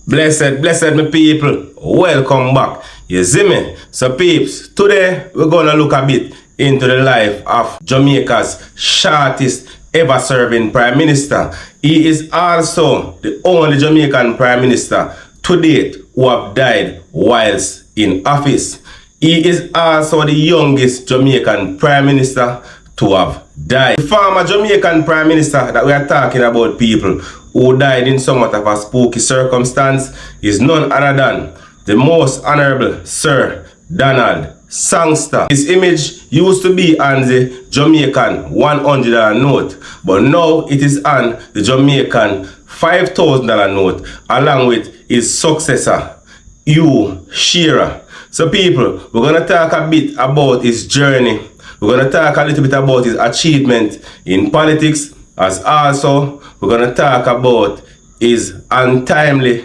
Blessed my people, welcome back. You see me? So peeps, today we're gonna look a bit into the life of Jamaica's shortest ever serving Prime Minister. He is also the only Jamaican Prime Minister to date who have died whilst in office. He is also the youngest Jamaican Prime Minister to have died. The former Jamaican Prime Minister that we are talking about, people, who died in somewhat of a spooky circumstance, is none other than the most honorable Sir Donald Sangster. His image used to be on the Jamaican $100 note, but now it is on the Jamaican $5,000 note, along with his successor, Hugh Shearer. So people, we're going to talk a bit about his journey. We're going to talk a little bit about his achievement in politics, as also we're going to talk about his untimely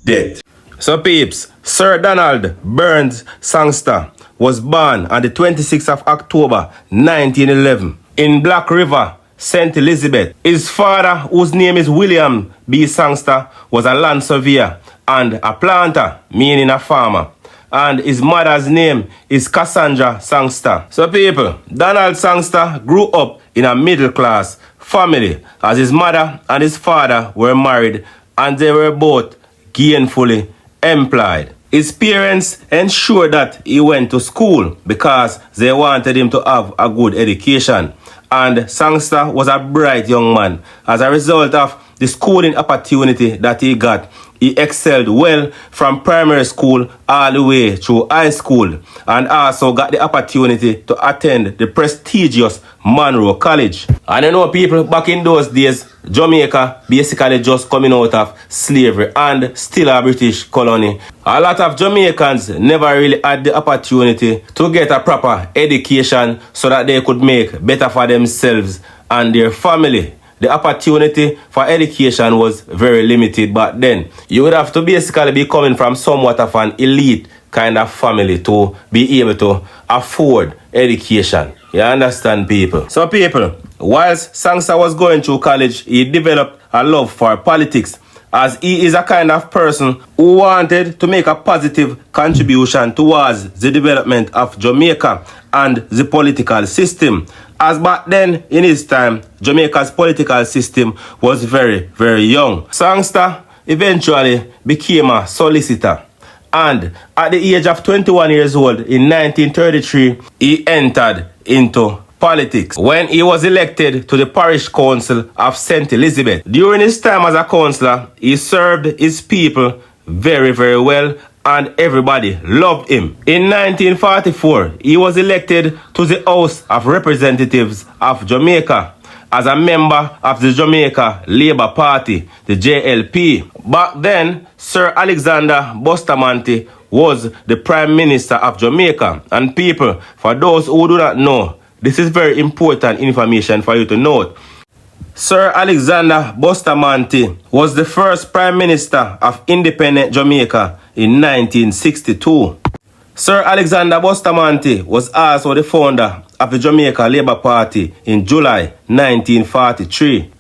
death. So peeps, Sir Donald Burns Sangster was born on the 26th of October 1911 in Black River, St. Elizabeth. His father, whose name is William B. Sangster, was a land surveyor and a planter, meaning a farmer. And his mother's name is Cassandra Sangster. So people, Donald Sangster grew up in a middle class family, as his mother and his father were married and they were both gainfully employed. His parents ensured that he went to school because they wanted him to have a good education. And Sangster was a bright young man. As a result of the schooling opportunity that he got, he excelled well from primary school all the way through high school, and also got the opportunity to attend the prestigious Monroe College. And you know people, back in those days, Jamaica basically just coming out of slavery and still a British colony. A lot of Jamaicans never really had the opportunity to get a proper education so that they could make better for themselves and their family. The opportunity for education was very limited back then. You would have to basically be coming from somewhat of an elite kind of family to be able to afford education. You understand, people? So people, whilst Sangster was going through college, he developed a love for politics, as he is a kind of person who wanted to make a positive contribution towards the development of Jamaica and the political system. As back then, in his time, Jamaica's political system was very, very young. Sangster eventually became a solicitor. And at the age of 21 years old, in 1933, he entered into politics when he was elected to the parish council of St. Elizabeth. During his time as a councillor, he served his people very, very well, and everybody loved him. In 1944, he was elected to the House of Representatives of Jamaica as a member of the Jamaica Labour Party, the JLP. Back then, Sir Alexander Bustamante was the Prime Minister of Jamaica. And people, for those who do not know, this is very important information for you to note. Sir Alexander Bustamante was the first Prime Minister of independent Jamaica in 1962. Sir Alexander Bustamante was also the founder of the Jamaica Labour Party in July 1943.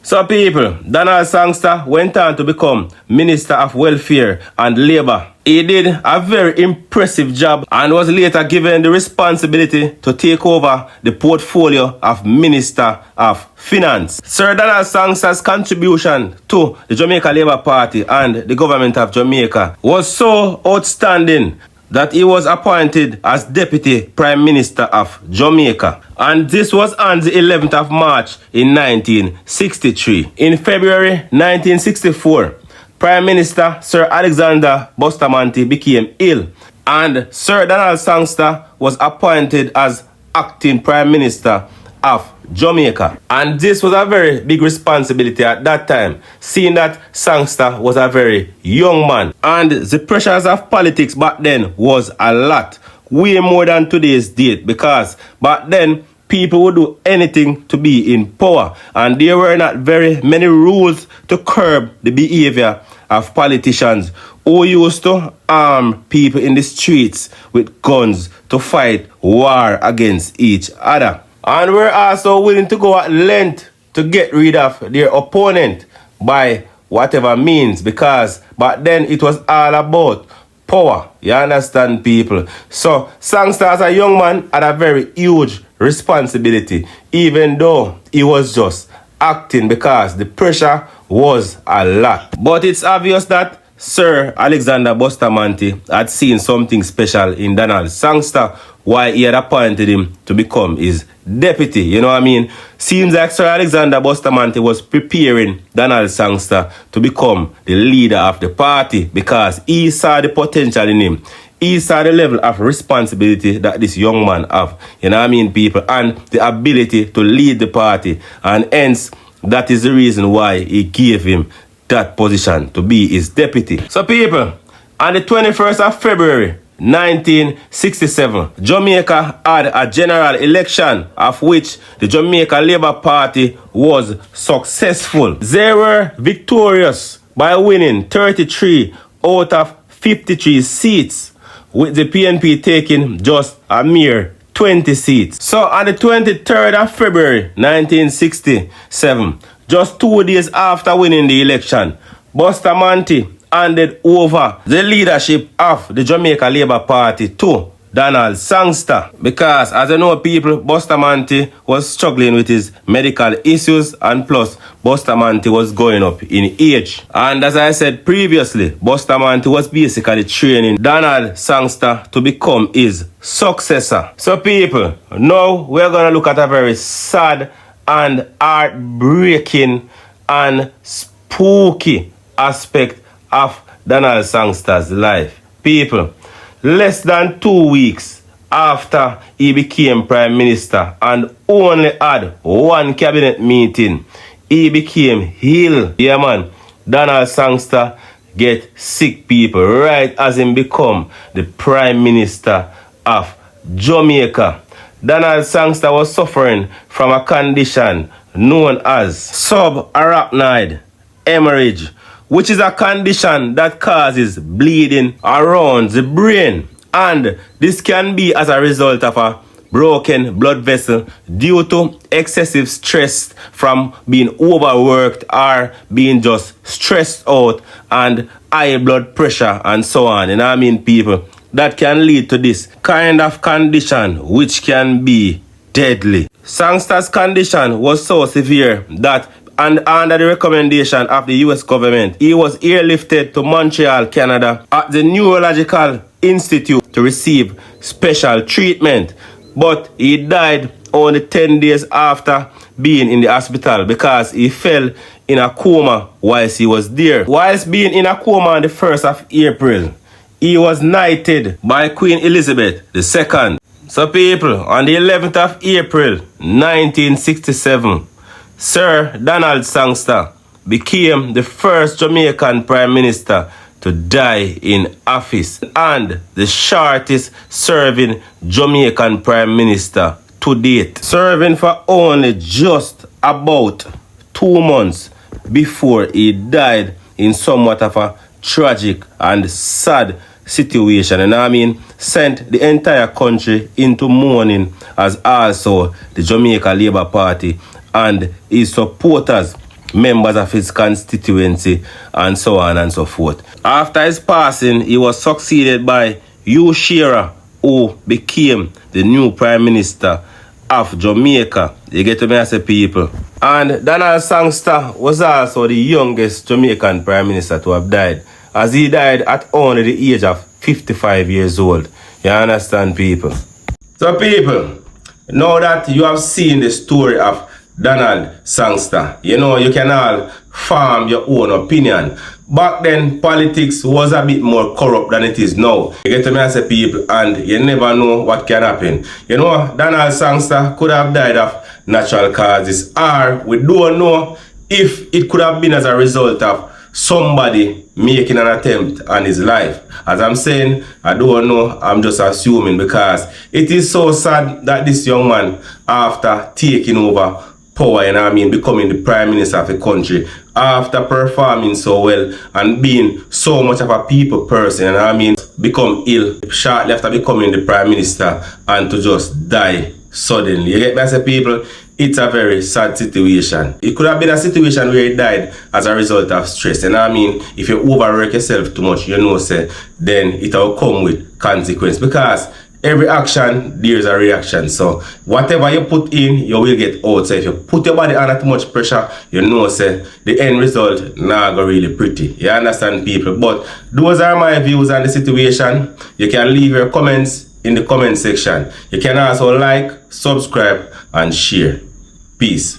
So people, Donald Sangster went on to become Minister of Welfare and Labour. He did a very impressive job and was later given the responsibility to take over the portfolio of Minister of Finance. Sir Donald Sangster's contribution to the Jamaica Labour Party and the government of Jamaica was so outstanding that he was appointed as Deputy Prime Minister of Jamaica. And this was on the 11th of March in 1963. In February 1964, Prime Minister Sir Alexander Bustamante became ill, and Sir Donald Sangster was appointed as acting Prime Minister of Jamaica. And this was a very big responsibility at that time, seeing that Sangster was a very young man. And the pressures of politics back then was a lot, way more than today's date, because back then people would do anything to be in power, and there were not very many rules to curb the behavior of politicians who used to arm people in the streets with guns to fight war against each other. And were also willing to go at length to get rid of their opponent by whatever means, because back then it was all about power. You understand, people? So Sangster as a young man had a very huge responsibility, even though he was just acting, because the pressure was a lot. But it's obvious that Sir Alexander Bustamante had seen something special in Donald Sangster, why he had appointed him to become his deputy. You know what I mean? Seems like Sir Alexander Bustamante was preparing Donald Sangster to become the leader of the party, because he saw the potential in him. He saw the level of responsibility that this young man have. You know what I mean, people? And the ability to lead the party. And hence, that is the reason why he gave him that position to be his deputy. So people, on the 21st of February 1967, Jamaica had a general election of which the Jamaica Labour Party was successful. They were victorious by winning 33 out of 53 seats, with the PNP taking just a mere 20 seats. So on the 23rd of February 1967, just 2 days after winning the election, Bustamante handed over the leadership of the Jamaica Labour Party to Donald Sangster, because as you know, people, Bustamante was struggling with his medical issues, and plus Bustamante was going up in age. And as I said previously, Bustamante was basically training Donald Sangster to become his successor. So people, now we're gonna look at a very sad and heartbreaking and spooky aspect of Donald Sangster's life. People, less than 2 weeks after he became Prime Minister and only had one cabinet meeting, he became ill. Yeah, man. Donald Sangster get sick, people, right as him become the Prime Minister of Jamaica. Donald Sangster was suffering from a condition known as subarachnoid hemorrhage, which is a condition that causes bleeding around the brain. And this can be as a result of a broken blood vessel due to excessive stress from being overworked or being just stressed out, and high blood pressure and so on. And I mean, people, that can lead to this kind of condition which can be deadly. Sangster's condition was so severe that, and under the recommendation of the US government, he was airlifted to Montreal, Canada at the Neurological Institute to receive special treatment. But he died only 10 days after being in the hospital, because he fell in a coma whilst he was there. Whilst being in a coma on the 1st of April, he was knighted by Queen Elizabeth II. So people, on the 11th of April 1967, Sir Donald Sangster became the first Jamaican Prime Minister to die in office, and the shortest serving Jamaican Prime Minister to date, serving for only just about 2 months before he died in somewhat of a tragic and sad situation. And I mean, sent the entire country into mourning, as also the Jamaica Labour Party and his supporters, members of his constituency, and so on and so forth. After his passing, he was succeeded by Hugh Shearer, who became the new Prime Minister of Jamaica. You get to me as a people. And Donald Sangster was also the youngest Jamaican Prime Minister to have died, as he died at only the age of 55 years old. You understand, people? So people, now that you have seen the story of Donald Sangster, you know, you can all form your own opinion. Back then, politics was a bit more corrupt than it is now. You get to me as a people, and you never know what can happen. You know, Donald Sangster could have died of natural causes, or we don't know if it could have been as a result of somebody making an attempt on his life. As I'm saying, I don't know, I'm just assuming, because it is so sad that this young man, after taking over power, and I mean becoming the Prime Minister of the country, after performing so well and being so much of a people person, and I mean become ill shortly after becoming the Prime Minister, and to just die suddenly. You get me, I say, people, it's a very sad situation. It could have been a situation where he died as a result of stress. You know what I mean? If you overwork yourself too much, you know, say, then it will come with consequence, because every action, there's a reaction. So whatever you put in, you will get out. So if you put your body under too much pressure, you know, say, the end result not go really pretty. You understand, people? But those are my views on the situation. You can leave your comments in the comment section. You can also like, subscribe, and share. Peace.